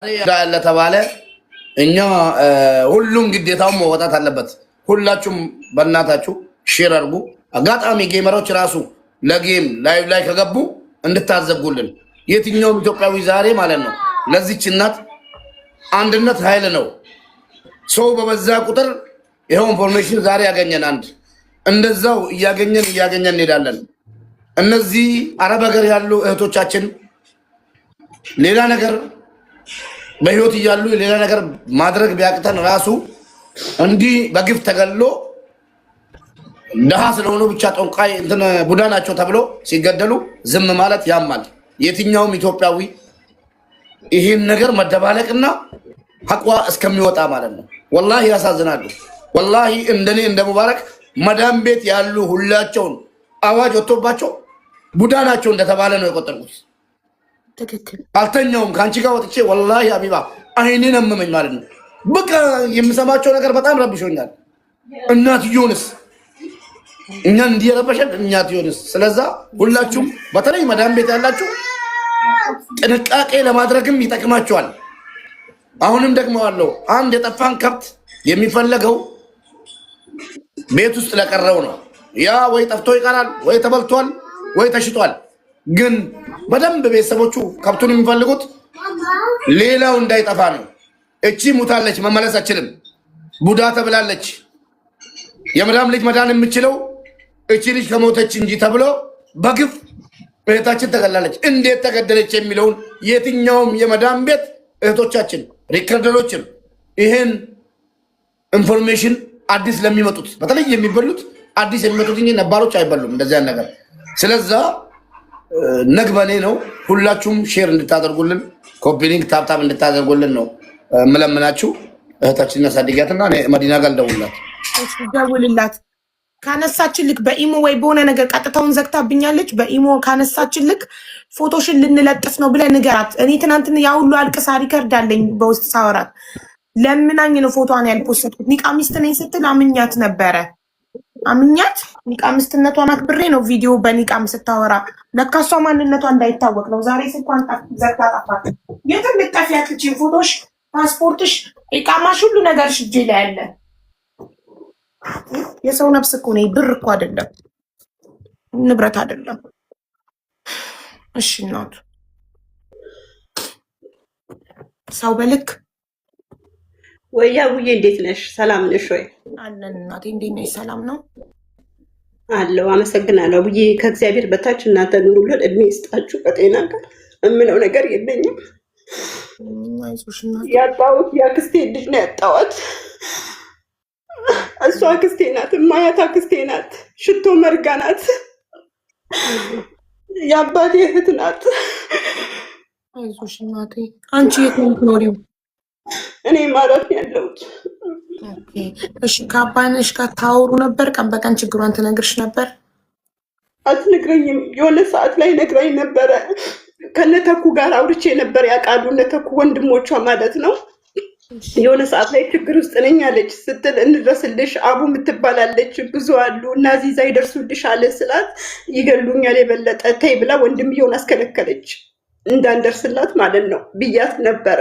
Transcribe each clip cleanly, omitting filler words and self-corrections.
ለተባለ እኛ ሁሉም ግዴታውን መወጣት አለበት። ሁላችሁም በእናታችሁ ሼር አድርጉ። አጋጣሚ ጌመሮች ራሱ ለጌም ላይቭ ላይ ከገቡ እንድታዘጉልን የትኛውም ኢትዮጵያዊ ዛሬ ማለት ነው ለዚች እናት አንድነት ኃይል ነው። ሰው በበዛ ቁጥር ይሄው ኢንፎርሜሽን ዛሬ ያገኘን አንድ እንደዛው እያገኘን እንሄዳለን። እነዚህ አረብ ሀገር ያሉ እህቶቻችን ሌላ ነገር በህይወት እያሉ ሌላ ነገር ማድረግ ቢያቅተን ራሱ እንዲህ በግፍ ተገሎ ደሃ ስለሆኑ ብቻ ጠንቋይ እንትን ቡዳ ናቸው ተብሎ ሲገደሉ ዝም ማለት ያማል። የትኛውም ኢትዮጵያዊ ይህን ነገር መደባለቅና ሐቋ እስከሚወጣ ማለት ነው። ወላሂ ያሳዝናሉ። ወላሂ እንደኔ እንደ ሙባረክ መዳም ቤት ያሉ ሁላቸውን አዋጅ ወጥቶባቸው ቡዳ ናቸው እንደተባለ ነው የቆጠርኩት። አልተኛውም ከአንቺ ጋር ወጥቼ ወላሂ አቢባ አይኔን አመመኝ ማለት ነው። በቃ የምሰማቸው ነገር በጣም ረብሾኛል። እናትየውንስ እኛን እንዲረበሸን እናትየውንስ። ስለዛ ሁላችሁም በተለይ መዳም ቤት ያላችሁ ጥንቃቄ ለማድረግም ይጠቅማቸዋል። አሁንም ደግሞ አለው አንድ የጠፋን ከብት የሚፈለገው ቤት ውስጥ ለቀረው ነው። ያ ወይ ጠፍቶ ይቀራል ወይ ተበልቷል ወይ ተሽጧል። ግን በደንብ ቤተሰቦቹ ከብቱን የሚፈልጉት ሌላው እንዳይጠፋ ነው። እቺ ሙታለች መመለስ አችልም ቡዳ ተብላለች። የመዳም ልጅ መዳን የምችለው እቺ ልጅ ከሞተች እንጂ ተብሎ በግፍ እህታችን ተገላለች። እንዴት ተገደለች የሚለውን የትኛውም የመዳም ቤት እህቶቻችን ሪከርደሮችም ይሄን ኢንፎርሜሽን አዲስ ለሚመጡት በተለይ የሚበሉት አዲስ የሚመጡት እንጂ ነባሮች አይበሉም እንደዚያ ነገር። ስለዛ ነግበኔ ነው። ሁላችሁም ሼር እንድታደርጉልን ኮፒ ሊንክ ታፕታፕ እንድታደርጉልን ነው የምለምናችሁ። እህታችን ያሳድጋትና መዲና ጋር ደውላት ደውልላት። ካነሳችን ልክ በኢሞ ወይ በሆነ ነገር ቀጥታውን ዘግታብኛለች። በኢሞ ካነሳችን ልክ ፎቶሽን ልንለጥፍ ነው ብለህ ንገራት። እኔ ትናንትና ያ ሁሉ አልቅሳ ሪከርድ አለኝ በውስጥ ሳወራት ለምናኝ ነው ፎቶዋን ያልፖስትኩት። ኒቃሚስት ነኝ ስትል አምኛት ነበረ። አምኛት ኒቃሚስትነቷን አክብሬ ነው ቪዲዮ በኒቃም ስታወራ ለካ እሷ ማንነቷ እንዳይታወቅ ነው። ዛሬ ስልኳን ዘግታ ጠፋት። የትም ልጠፊ ያትችል ፎቶሽ፣ ፓስፖርትሽ፣ ኢቃማሽ ሁሉ ነገርሽ እጄ ላይ ያለ። የሰው ነፍስ እኮ ነው፣ ብር እኮ አይደለም፣ ንብረት አይደለም። እሺ እናቱ ሰው በልክ ወያ ውዬ እንዴት ነሽ? ሰላም ነሽ ወይ? አለን እናቴ፣ እንዴት ነሽ? ሰላም ነው አለው። አመሰግናለሁ ውዬ። ከእግዚአብሔር በታች እናንተ ኑሩልን፣ እድሜ ይስጣችሁ። ከጤና ጋር የምለው ነገር የለኝም። ያጣሁት የአክስቴ ልጅ ነው ያጣኋት። እሷ አክስቴ ናት፣ እማያት አክስቴ ናት፣ ሽቶ መርጋ ናት፣ የአባቴ እህት ናት። አይዞሽ እናቴ። አንቺ የት ነው የምትኖሪው? እኔ ማለት ያለሁት። እሺ ከአባነሽ ጋር ታወሩ ነበር? ቀን በቀን ችግሯን ትነግርሽ ነበር? አትነግረኝም። የሆነ ሰዓት ላይ ነግራኝ ነበረ። ከነተኩ ጋር አውርቼ ነበር። ያውቃሉ እነተኩ ወንድሞቿ ማለት ነው። የሆነ ሰዓት ላይ ችግር ውስጥ ነኝ አለች ስትል እንድረስልሽ አቡ የምትባላለች ብዙ አሉ እና ዚዛ ይደርሱልሽ አለ ስላት ይገሉኛል የበለጠ ተይ ብላ ወንድምየውን አስከለከለች እንዳንደርስላት ማለት ነው ብያት ነበረ።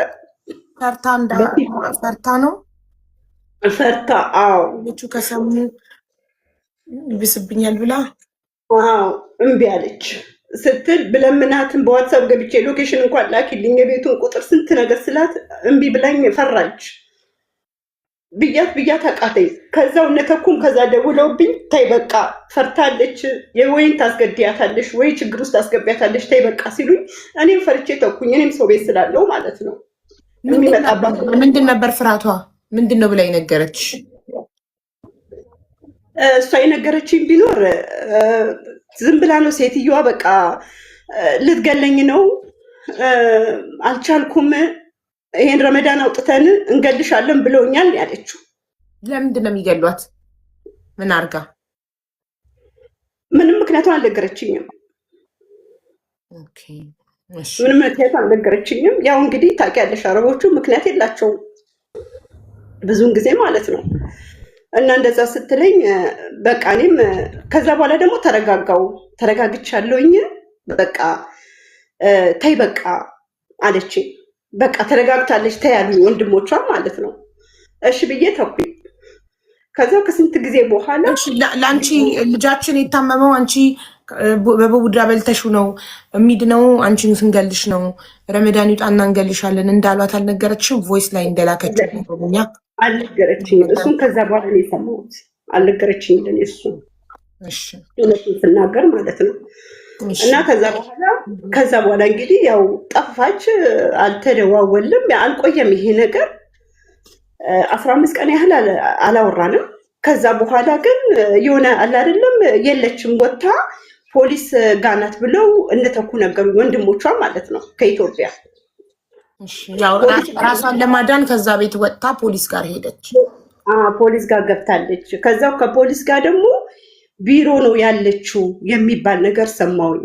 ፈርታ ነው ፈርታ። አዎ ልጁ ከሰሙ ይብስብኛል ብላ እምቢ አለች ስትል ብለምናትን በዋትሳፕ ገብቼ ሎኬሽን እንኳን ላኪልኝ የቤቱን ቁጥር ስንት ነገር ስላት እምቢ ብላኝ ፈራች። ብያት አቃተኝ። ከዛው እነተኩም ከዛ ደውለውብኝ ተይ በቃ ፈርታለች፣ ወይን ታስገድያታለሽ ወይ ችግር ውስጥ ታስገቢያታለሽ ተይ በቃ ሲሉኝ እኔም ፈርቼ ተኩኝ። እኔም ሰው ቤት ስላለው ማለት ነው። ምንድን ነበር ፍራቷ? ምንድን ነው ብላ የነገረች? እሷ የነገረችኝ ቢኖር ዝም ብላ ነው ሴትዮዋ። በቃ ልትገለኝ ነው አልቻልኩም፣ ይሄን ረመዳን አውጥተን እንገልሻለን ብለውኛል ያለችው። ለምንድን ነው የሚገሏት? ምን አርጋ? ምንም ምክንያቱም አልነገረችኝም። ምንም ምክንያት አልነገረችኝም። ያው እንግዲህ ታውቂያለሽ አረቦቹ ምክንያት የላቸውም ብዙውን ጊዜ ማለት ነው። እና እንደዛ ስትለኝ በቃ እኔም ከዛ በኋላ ደግሞ ተረጋግቻለሁኝ። በቃ ተይ በቃ አለችኝ። በቃ ተረጋግታለች ተያሉኝ ወንድሞቿ ማለት ነው። እሺ ብዬ ተኩኝ። ከዛ ከስንት ጊዜ በኋላ ለአንቺ ልጃችን የታመመው አንቺ በቡዳ በልተሹ ነው የሚድነው፣ አንቺን ስንገልሽ ነው ረመዳን ይውጣና እንገልሻለን እንዳሏት አልነገረችም? ቮይስ ላይ እንደላከችው ኛ አልነገረችኝ። እሱን ከዛ በኋላ ነው የሰማሁት። አልነገረችኝ ለኔ እሱ እውነቱን ስናገር ማለት ነው። እና ከዛ በኋላ እንግዲህ ያው ጠፋች፣ አልተደዋወልም፣ አልቆየም ይሄ ነገር 15 ቀን ያህል አላወራንም። ከዛ በኋላ ግን የሆነ አለ አይደለም የለችም ወጥታ ፖሊስ ጋናት ብለው እንደተኩ ነገሩ ወንድሞቿ ማለት ነው ከኢትዮጵያ። ያው ራሷን ለማዳን ከዛ ቤት ወጥታ ፖሊስ ጋር ሄደች። ፖሊስ ጋር ገብታለች። ከዛው ከፖሊስ ጋር ደግሞ ቢሮ ነው ያለችው የሚባል ነገር ሰማሁኝ።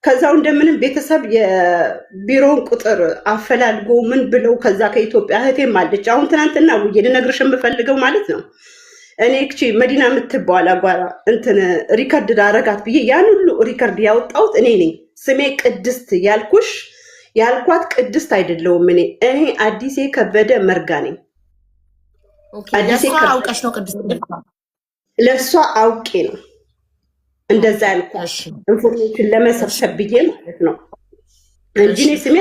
ከዛው እንደምንም ቤተሰብ የቢሮውን ቁጥር አፈላልጎ ምን ብለው ከዛ ከኢትዮጵያ እህቴም አለች። አሁን ትናንትና ውዬ ልነግርሽ የምፈልገው ማለት ነው እኔ መዲና የምትባል አጓራ እንትን ሪከርድ ዳረጋት ብዬ ያን ሁሉ ሪከርድ ያወጣሁት እኔ ነኝ። ስሜ ቅድስት ያልኳት ቅድስት አይደለሁም። እኔ አዲሴ ከበደ መርጋ ነኝ። አውቀሽ ነው ቅድስት? ለእሷ አውቄ ነው እንደዛ ያልኳት፣ ኢንፎርሜሽን ለመሰብሰብ ብዬ ማለት ነው እንጂ እኔ ስሜ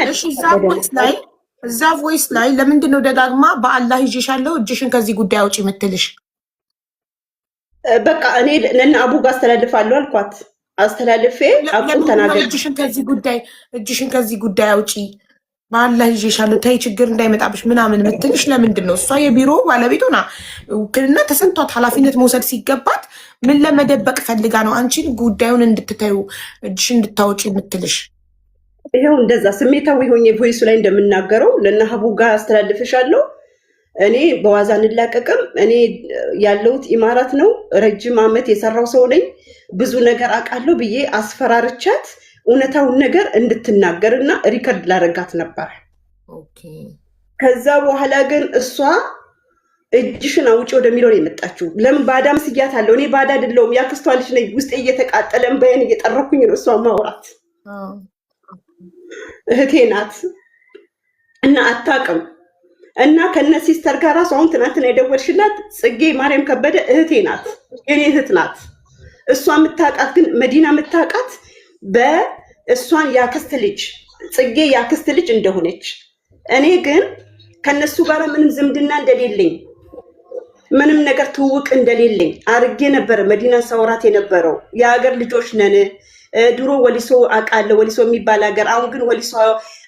እዛ ቮይስ ላይ ለምንድን ነው ደጋግማ በአላህ ይዤሻለሁ እጅሽን ከዚህ ጉዳይ አውጪ የምትልሽ? በቃ እኔ ለእነ አቡ ጋር አስተላልፋለሁ አልኳት። አስተላልፌ አቁም ተናገር፣ እጅሽን ከዚህ ጉዳይ አውጪ በአላህ ይዤሻለሁ ተይ ችግር እንዳይመጣብሽ ምናምን የምትልሽ ለምንድን ነው? እሷ የቢሮ ባለቤት ሆና ውክልና ተሰጥቷት ኃላፊነት መውሰድ ሲገባት ምን ለመደበቅ ፈልጋ ነው አንቺን ጉዳዩን እንድትታዩ እጅሽን እንድታወጪ የምትልሽ? ይኸው እንደዛ ስሜታዊ ሆኜ ቮይሱ ላይ እንደምናገረው ለእነ አቡ ጋር አስተላልፍሻለሁ። እኔ በዋዛ እንላቀቅም። እኔ ያለሁት ኢማራት ነው። ረጅም ዓመት የሰራው ሰው ነኝ። ብዙ ነገር አውቃለሁ ብዬ አስፈራርቻት እውነታውን ነገር እንድትናገር እና ሪከርድ ላረጋት ነበር። ከዛ በኋላ ግን እሷ እጅሽን አውጪ ወደሚለው ነው የመጣችው። ለምን ባዳ መስያት አለው? እኔ ባዳ አይደለሁም፣ ያክስቷ ልጅ ነኝ። ውስጤ እየተቃጠለ እንባዬን እየጠረኩኝ ነው እሷ ማውራት። እህቴ ናት እና አታውቅም። እና ከነ ሲስተር ጋር ራሱ አሁን ትናንትና የደወልሽላት ጽጌ ማርያም ከበደ እህቴ ናት፣ የኔ እህት ናት። እሷ የምታውቃት ግን መዲና የምታውቃት በእሷን ያክስት ልጅ ጽጌ ያክስት ልጅ እንደሆነች። እኔ ግን ከነሱ ጋር ምንም ዝምድና እንደሌለኝ ምንም ነገር ትውውቅ እንደሌለኝ አርጌ ነበረ መዲናን ሳውራት የነበረው። የሀገር ልጆች ነን። ድሮ ወሊሶ አውቃለሁ፣ ወሊሶ የሚባል ሀገር። አሁን ግን ወሊሶ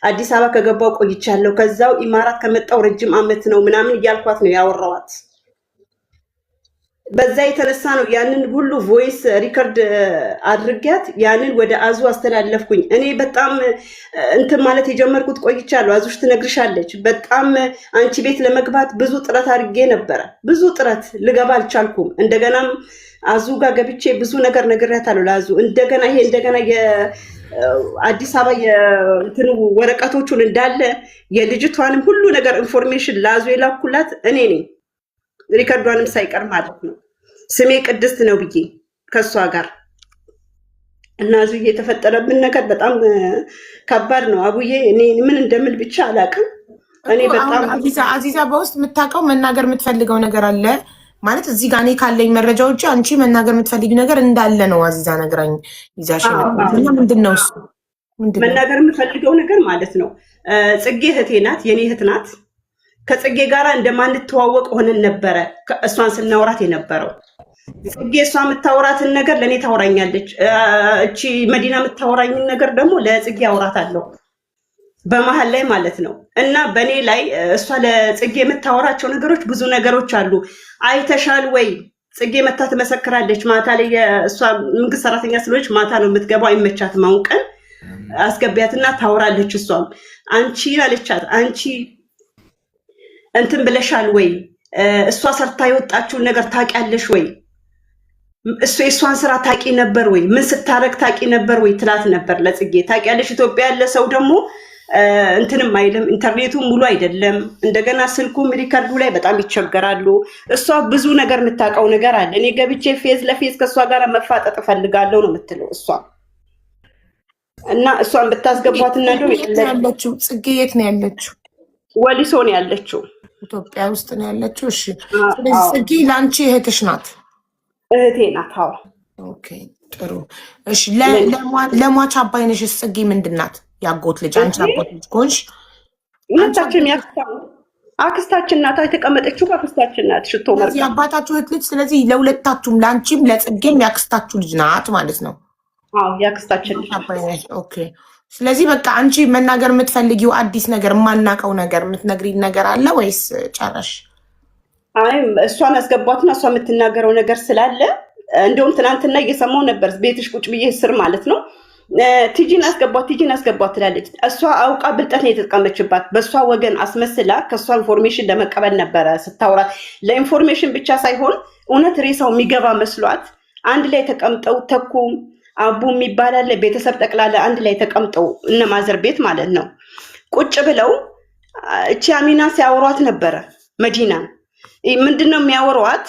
አዲስ አበባ ከገባው ቆይቻለሁ። ከዛው ኢማራት ከመጣው ረጅም ዓመት ነው ምናምን እያልኳት ነው ያወራዋት። በዛ የተነሳ ነው ያንን ሁሉ ቮይስ ሪከርድ አድርጊያት ያንን ወደ አዙ አስተላለፍኩኝ። እኔ በጣም እንትን ማለት የጀመርኩት ቆይቻለሁ። አዙሽ ትነግርሻለች። በጣም አንቺ ቤት ለመግባት ብዙ ጥረት አድርጌ ነበረ። ብዙ ጥረት ልገባ አልቻልኩም። እንደገናም አዙ ጋር ገብቼ ብዙ ነገር ነግሬያታለሁ ለአዙ። እንደገና የአዲስ አበባ የእንትኑ ወረቀቶቹን እንዳለ የልጅቷንም ሁሉ ነገር ኢንፎርሜሽን ለአዙ የላኩላት እኔ ነኝ። ሪከርዷንም ሳይቀር ማለት ነው። ስሜ ቅድስት ነው ብዬ ከእሷ ጋር እና አዙ የተፈጠረብን ነገር በጣም ከባድ ነው። አቡዬ እኔ ምን እንደምል ብቻ አላውቅም። እኔ በጣም አዚዛ በውስጥ የምታውቀው መናገር የምትፈልገው ነገር አለ ማለት እዚህ ጋር እኔ ካለኝ መረጃዎች አንቺ መናገር የምትፈልጊው ነገር እንዳለ ነው አዚዛ ነግራኝ ይዛሽ ምንድን ነው እሱ? መናገር የምፈልገው ነገር ማለት ነው ጽጌ እህቴ ናት፣ የኔ እህት ናት። ከጽጌ ጋር እንደማንተዋወቅ ሆነን ነበረ እሷን ስናወራት የነበረው። ጽጌ እሷ የምታወራትን ነገር ለእኔ ታወራኛለች። እቺ መዲና የምታወራኝን ነገር ደግሞ ለጽጌ አውራታለሁ በመሀል ላይ ማለት ነው። እና በእኔ ላይ እሷ ለጽጌ የምታወራቸው ነገሮች ብዙ ነገሮች አሉ። አይተሻል ወይ? ጽጌ መታ ትመሰክራለች። ማታ ላይ እሷ መንግስት ሰራተኛ ስለሆነች ማታ ነው የምትገባው፣ አይመቻትም። አሁን ቀን አስገቢያትና ታወራለች። እሷም አንቺ አለቻት፣ አንቺ እንትን ብለሻል ወይ? እሷ ሰርታ የወጣችውን ነገር ታውቂያለሽ ወይ? እሱ የእሷን ስራ ታውቂ ነበር ወይ? ምን ስታረግ ታውቂ ነበር ወይ ትላት ነበር ለጽጌ። ታውቂያለሽ፣ ኢትዮጵያ ያለ ሰው ደግሞ እንትንም አይልም፣ ኢንተርኔቱ ሙሉ አይደለም። እንደገና ስልኩም ሪከርዱ ላይ በጣም ይቸገራሉ። እሷ ብዙ ነገር የምታውቀው ነገር አለ። እኔ ገብቼ ፌዝ ለፌዝ ከእሷ ጋር መፋጠጥ እፈልጋለሁ ነው የምትለው እሷ። እና እሷን ብታስገቧት እና ያለችው ጽጌ የት ነው ያለችው? ወሊሶ ነው ያለችው። ኢትዮጵያ ውስጥ ነው ያለችው። እሺ ስለዚህ ጽጌ ለአንቺ እህትሽ ናት? እህቴ ናት። አዎ ኦኬ ጥሩ። እሺ ለሟች አባይነሽስ ጽጌ ምንድን ናት? ያጎት ልጅ አንቺ አጎት ልጅ ኮንሽ ሁለታችን አክስታችን ናት። የተቀመጠችው አክስታችን ናት። ሽቶ መርቃ የአባታችሁ እህት ልጅ። ስለዚህ ለሁለታችሁም ለአንቺም ለጽጌም ያክስታችሁ ልጅ ናት ማለት ነው? አዎ ያክስታችን ልጅ አባይነሽ። ኦኬ ስለዚህ በቃ አንቺ መናገር የምትፈልጊው አዲስ ነገር የማናውቀው ነገር የምትነግሪን ነገር አለ ወይስ ጨረሽ? አይ እሷን አስገቧትና እሷ የምትናገረው ነገር ስላለ እንደውም ትናንትና እየሰማው ነበር ቤትሽ ቁጭ ብዬ ስር ማለት ነው። ቲጂን አስገቧት ትላለች። እሷ አውቃ ብልጠት ነው የተጠቀመችባት። በእሷ ወገን አስመስላ ከእሷ ኢንፎርሜሽን ለመቀበል ነበረ ስታወራት። ለኢንፎርሜሽን ብቻ ሳይሆን እውነት ሬሳው የሚገባ መስሏት አንድ ላይ ተቀምጠው ተኩም አቡ የሚባል አለ ቤተሰብ ጠቅላላ አንድ ላይ ተቀምጠው እነ ማዘር ቤት ማለት ነው ቁጭ ብለው እቺ አሚና ሲያወሯት ነበረ። መዲናን ምንድነው የሚያወሯት?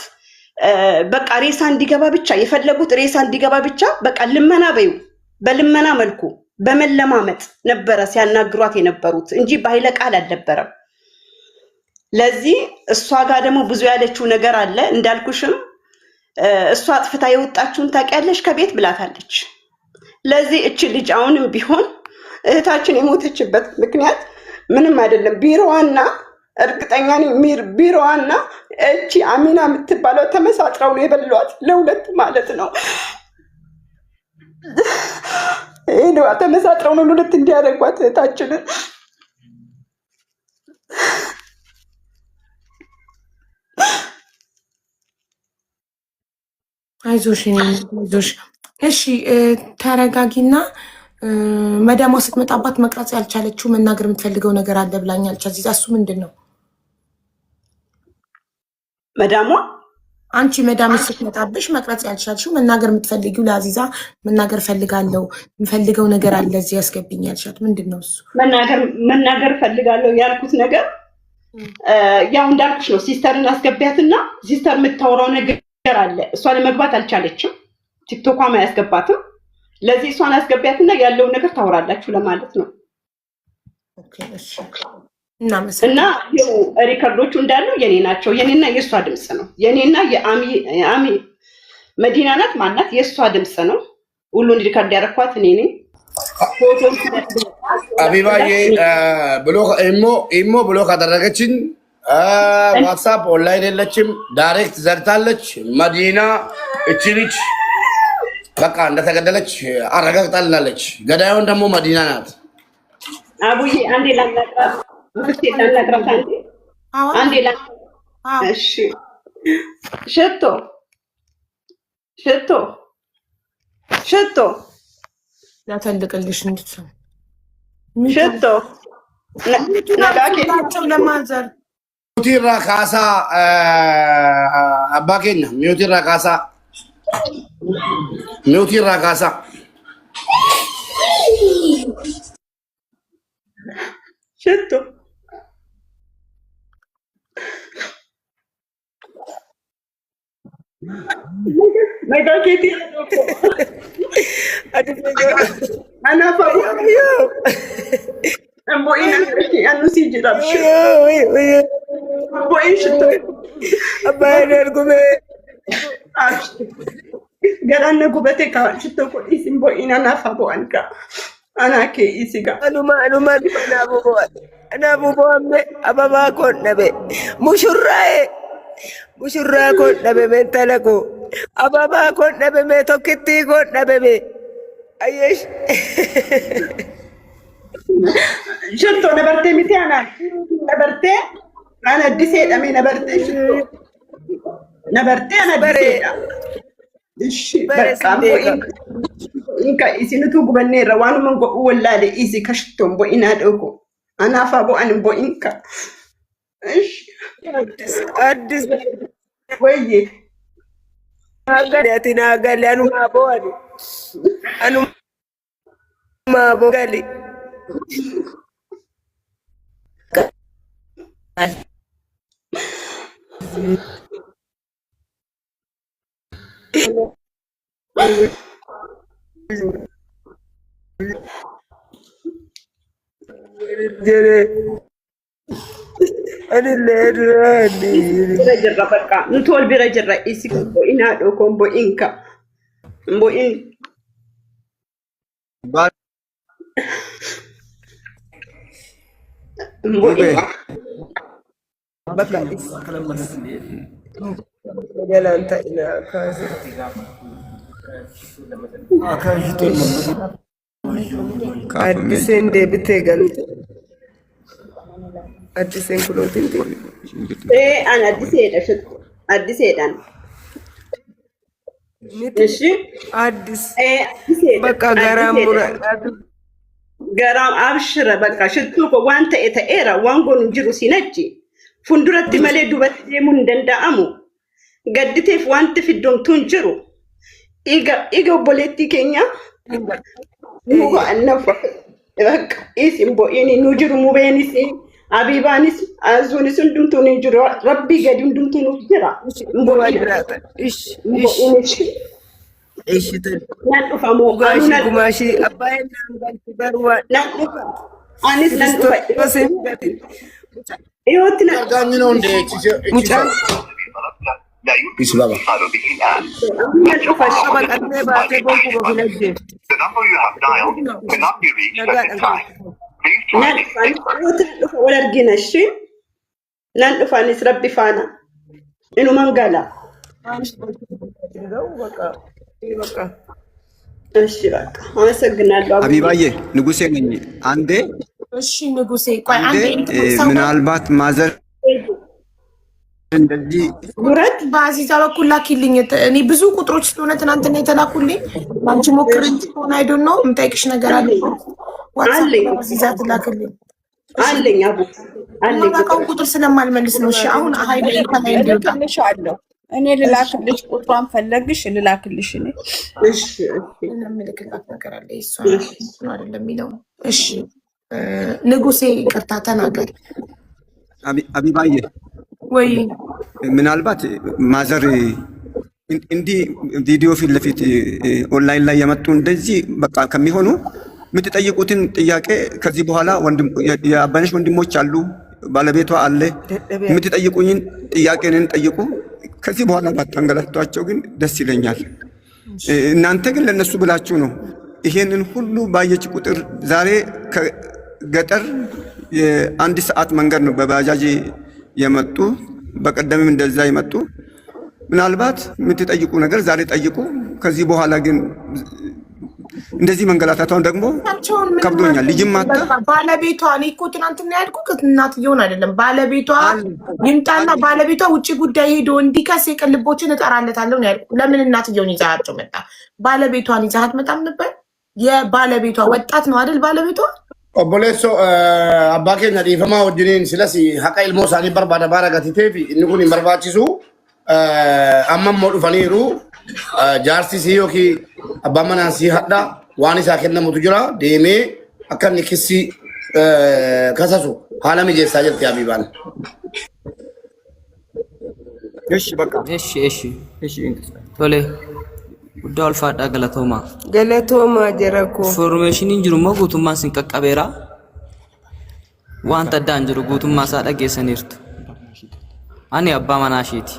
በቃ ሬሳ እንዲገባ ብቻ የፈለጉት ሬሳ እንዲገባ ብቻ በቃ ልመና በዩ በልመና መልኩ በመለማመጥ ነበረ ሲያናግሯት የነበሩት እንጂ በኃይለ ቃል አልነበረም። ለዚህ እሷ ጋር ደግሞ ብዙ ያለችው ነገር አለ እንዳልኩሽም እሷ አጥፍታ የወጣችውን ታውቂያለሽ ከቤት ብላታለች። ለዚህ እቺ ልጅ አሁንም ቢሆን እህታችን የሞተችበት ምክንያት ምንም አይደለም። ቢሮዋና እርግጠኛ ነኝ ቢሮዋና እቺ አሚና የምትባለው ተመሳጥረው ነው የበሏት ለሁለት ማለት ነው። ይሄ ተመሳጥረው ነው ለሁለት እንዲያደርጓት እህታችንን። አይዞሽ አይዞሽ። እሺ ተረጋጊና መዳሟ ስትመጣባት መቅረጽ ያልቻለችው መናገር የምትፈልገው ነገር አለ ብላኛለች አዚዛ። እሱ ምንድን ነው? መዳሟ አንቺ መዳም ስትመጣብሽ መቅረጽ ያልቻልሽው መናገር የምትፈልጊው ለአዚዛ መናገር ፈልጋለሁ የምፈልገው ነገር አለ እዚህ ያስገብኝ ያልሻት ምንድን ነው? እሱ መናገር ፈልጋለሁ ያልኩት ነገር ያው እንዳልኩሽ ነው። ሲስተርን አስገቢያትና ሲስተር የምታወራው ነገር አለ። እሷ ለመግባት አልቻለችም። ቲክቶኳም አያስገባትም። ለዚህ እሷን አስገቢያትና ያለውን ነገር ታወራላችሁ ለማለት ነው። ኦኬ እሺ። እና ይኸው ሪከርዶቹ እንዳሉ የኔ ናቸው። የኔና የእሷ ድምፅ ነው። የኔና የአሚ መዲና ናት ማናት የእሷ ድምፅ ነው። ሁሉን ሪከርድ ያደረኳት እኔ ነኝ። አቢባዬ ኢሞ ብሎ ካደረገችኝ ዋትሳፕ ኦንላይን የለችም፣ ዳይሬክት ዘግታለች። መዲና እቺ ልጅ በቃ እንደተገደለች አረጋግጣልናለች። ገዳዩን ደግሞ መዲና ናት። አቡዬ አንዴ ላናግራት አንዴ እሺ። ሽቶ ያተልቅልሽ እንድትሰማ ሽቶ ነጋቸው ለማዘር ሚውቲራ ካሳ አባኬኛ ሚውቲራ ካሳ ሽቶ Megaketi ana fa ambo ina anu si jira ambo ishto abayar gume garanne gubete ka shito ko isimbo ina na fa bo anka ana ke isiga anuma ana bubo amme ababa ko nabe mushurra ko nabe mentala ko ababa ko nabe me tokkitti ko nabe me ayesh shito nabarte miti ana dise dame nabarte shito nabarte ana dise ishi barka bo inka isinutu gubanne rawanu mango wallade isi kashton bo ina dauko ana fa bo an bo inka addis waye atina gali anu mabo gali jere Bira baka ntol bira jirra isi ko ina do kombo inka mbo in mbo in baka galanta ina kazi addisen deebitee galte addisen kulootin an addiseedhan እሺ አዲስ addiseedhan በቃ ገራም ሙራ garam abshira baka shittu ko wanta era wangon jiru sinachi funduratti male dubatti deemun danda'amu gadditeef wanti fiddom tun jiru iga boletti kenya mu annafa baka isim bo ini nu jiru mu benisi abibanis azunis ndumtu ni jiru rabbi gadi ndumtu nu jira mbo wadrata ish ish nan ufa mo gashi gumashi abayen nan ganti barwa nan ufa anis nan ufa yotina argamino nde muchan isi baba nan ufa bakatne baate gonku go village The number you have dialed cannot be reached at this time. Please try nan ufa yotina ufa wala argina shi nan ufa anis rabbi fana inu mangala በቃ እሺ በቃ አመሰግናለሁ ሀቢባዬ ንጉሴ ነኝ አንዴ እሺ ንጉሴ ቆይ አንዴ ምናልባት ማዘር እንደዚህ ጉረት በአዚዛ በኩል ላኪልኝ እኔ ብዙ ቁጥሮች ስለሆነ ትናንትና የተላኩልኝ አንቺ ሞክሪኝ ሆነ አይዶን ነው የምጠይቅሽ ነገር አለ አለኝ አዚዛ ትላክልኝ አለኝ አቡ አለኝ ቁጥር ስለማልመልስ ነው እሺ አሁን ሀይሌ ከላይ ልልክልሻለሁ እኔ ልላክልሽ ቁጥሯን ፈለግሽ ልላክልሽ እኔ እሺ እኔ ምልክላት ነገር አለ እሱ አይደለም የሚለው እሺ ንጉሴ ይቅርታ ተናገር ሀቢባዬ ወይ ምናልባት ማዘር እንዲህ ቪዲዮ ፊት ለፊት ኦንላይን ላይ የመጡ እንደዚህ በቃ ከሚሆኑ የምትጠይቁትን ጥያቄ ከዚህ በኋላ የአባነሽ ወንድሞች አሉ ባለቤቷ አለ የምትጠይቁኝን ጥያቄንን ጠይቁ ከዚህ በኋላ ባታንገላቷቸው ግን ደስ ይለኛል እናንተ ግን ለነሱ ብላችሁ ነው ይሄንን ሁሉ ባየች ቁጥር ዛሬ ከገጠር የአንድ ሰዓት መንገድ ነው በባጃጅ የመጡ በቀደምም እንደዛ የመጡ ምናልባት የምትጠይቁ ነገር ዛሬ ጠይቁ ከዚህ በኋላ ግን እንደዚህ መንገላታቷን ደግሞ ከብዶኛል ልጅም ማታ ባለቤቷ እኔ እኮ ትናንትና ያልኩት እናትየውን አይደለም ባለቤቷ ይምጣና ባለቤቷ ውጪ ጉዳይ ሄዶ እንዲከስ የቅልቦችን እጠራለታለሁ ነው ያልኩት ለምን እናትየውን ይዛቸው መጣ ባለቤቷን ይዛት መጣም ነበር የባለቤቷ ወጣት ነው አይደል ባለቤቷ ኦቦሌሶ አባኬና ዲፈማ ወድኔን ስለሲ ሀቃ ኢልሞ ሳኒ በርባዳ ባራጋቲቴፊ እንኩን ይመርባቺሱ አማም ሞዱ ፈኒሩ ጃርሲ ሲዮኪ አባማና ሲሃዳ ዋኒ ሳከነ ሙቱጅራ ዴሜ አከን ክሲ ከሰሱ ሐላሚ ጀሳ ጀት ያቢባል እሺ በቃ እሺ ቶሌ ጉዳው አልፋዳ ገለቶማ ጀረኮ ኢንፎርሜሽን እንጅሩማ ጉቱማ ሲንቀቀቤራ ዋንተ ዳንጅሩ ጉቱማ ሳደገሰኒርቱ አኒ አባ ማናሺቲ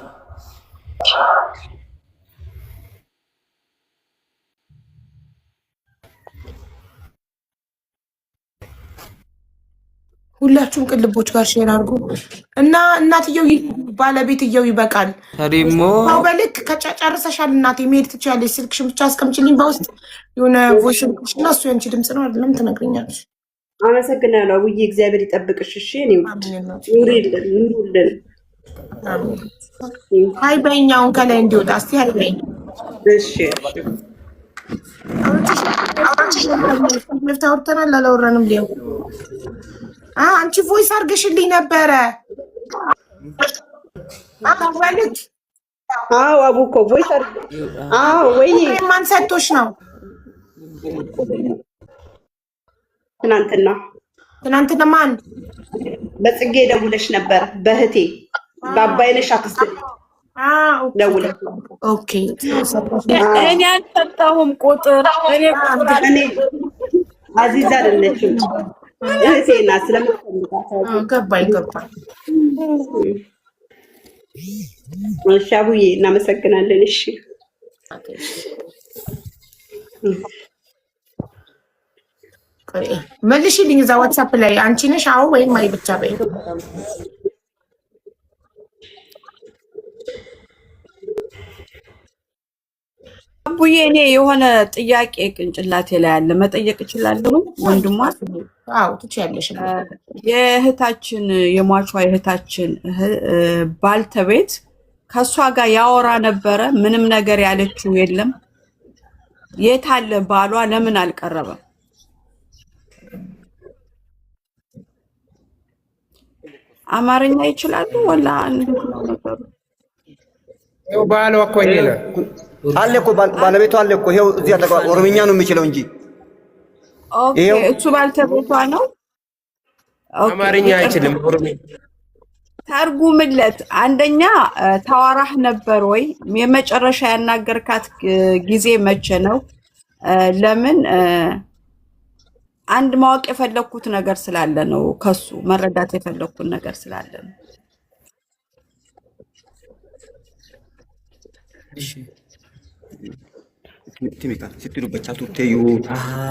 ሁላችሁም ቅልቦች ጋር ሼር አድርጉ እና እናትየው ባለቤትየው ይበቃል ታሪሞ አው በልክ ከጨርሰሻል እናቴ መሄድ ትችያለሽ ስልክሽን ብቻ አስቀምጪልኝ በውስጥ የሆነ ቮይስ እና እሱ ያንቺ ድምጽ ነው አይደለም ትነግሪኛለሽ አመሰግናለሁ አቡዬ እግዚአብሔር ይጠብቅሽ እሺ እኔ ኑሩልን ሃይ በእኛውን ከላይ እንዲወጣ እስቲ ሃይ በእኛ እሺ አውርተናል አላወራንም ሊው አንቺ ቮይስ አድርገሽልኝ ነበረ አባልክ አዎ አቡኮ ቮይስ አዎ ወይኔ ማን ሰጥቶሽ ነው ትናንትና ማን በጽጌ ደውለሽ ነበር በህቴ በአባይነሽ አክስት ደውለሽ ኦኬ እኔ አልሰጠሁም ቁጥር እኔ አዚዛ አይደለችም እህቴና ስለምትፈልጋት ገባኝ እሺ አቡዬ እናመሰግናለን። እሺ መልሽልኝ እዛ ዋትስአፕ ላይ አንቺ ነሽ አዎ ወይም አይ ብቻ በይ። አቡዬ እኔ የሆነ ጥያቄ ቅንጭላቴ ላይ አለ መጠየቅ እችላለሁ? ወንድሟ አዎ ትችያለሽ። የእህታችን የሟቿ የእህታችን ባልተቤት ከሷ ጋር ያወራ ነበረ። ምንም ነገር ያለችው የለም። የት አለ ባሏ? ለምን አልቀረበም? አማርኛ ይችላሉ ወላ እንዴት ነው ነገሩ? ባሏ እኮ አለ እኮ ባለቤቷ አለ እኮ ይሄው እዚህ አጠቃ ኦሮምኛ ነው የሚችለው እንጂ ኦኬ እሱ ባልተቤቷ ነው። አማርኛ አይችልም። ኦሮምኛ ተርጉምለት። አንደኛ ታዋራህ ነበር ወይ? የመጨረሻ ያናገርካት ጊዜ መቼ ነው? ለምን አንድ ማወቅ የፈለኩት ነገር ስላለ ነው። ከሱ መረዳት የፈለኩት ነገር ስላለ ነው። እሺ ቲሚካ ሲትሉ በቻ ቱቴዩ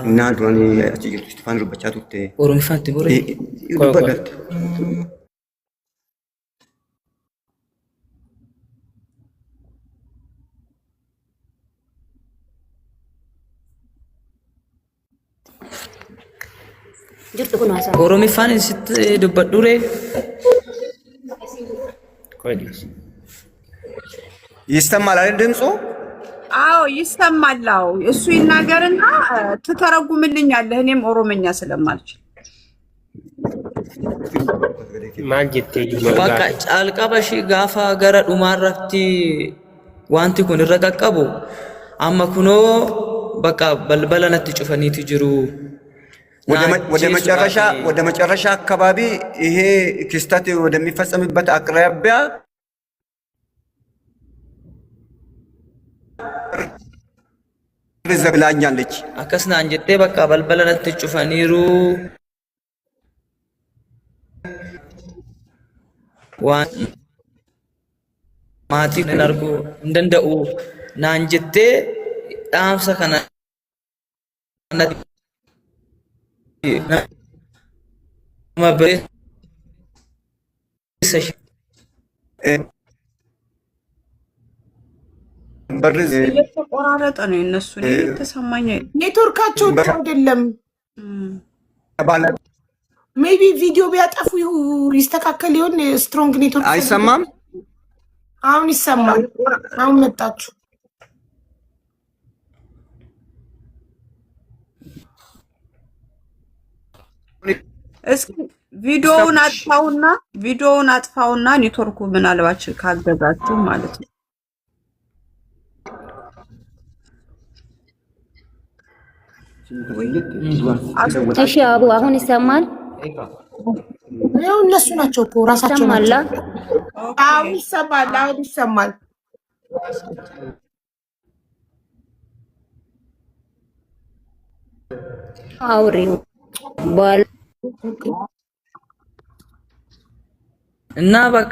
እና ዱራኒ አጭይቱ ስቲፋን በቻ ቱቴ ኦሮሚፋንቲ ቦሬ ይበጋት ኦሮሚፋን ሲት ዱበዱሬ ይስተማል አይደል ድምፁ? አዎ ይሰማል። አዎ እሱ ይናገርና ትተረጉምልኛለህ። እኔም ኦሮምኛ ስለማልችል ማንጀቴ በቃ ጫልቀበሺ ጋፋ ገረ ዱማራቲ ዋንቲ ኩን ረቀቀቡ አማ ኩኖ በቃ በልበለነት ጩፈኒት ጅሩ ወደ መጨረሻ አካባቢ ይሄ ክስተት ወደሚፈጸምበት አቅራቢያ ብላኛለች። አከስና አንጀቴ በቃ በልበለነት ጩፈኒሩ ዋን ማቲ ነርጉ እንደንደኡ ናንጀቴ ዳምሰ ከነ ማብሬ ሰሽ እየተቆራረጠ ነው የነሱ ተሰማኝ። ኔትወርካቸው አይደለም። ሜቢ ቪዲዮ ቢያጠፉ ይስተካከል ይሆን? ስትሮንግ ኔትወርክ አይሰማም። አሁን ይሰማል። አሁን መጣችሁ። እስኪ ቪዲዮውን አጥፋውና ኔትወርኩ ምናልባት ካገዛችሁ ማለት ነው። እሺ አቡ አሁን ይሰማል? ያው እነሱ ናቸው እኮ ራሳቸው ይሰማል። አሁን ይሰማል። አሁን ይሰማል። አውሪው ባል እና በቃ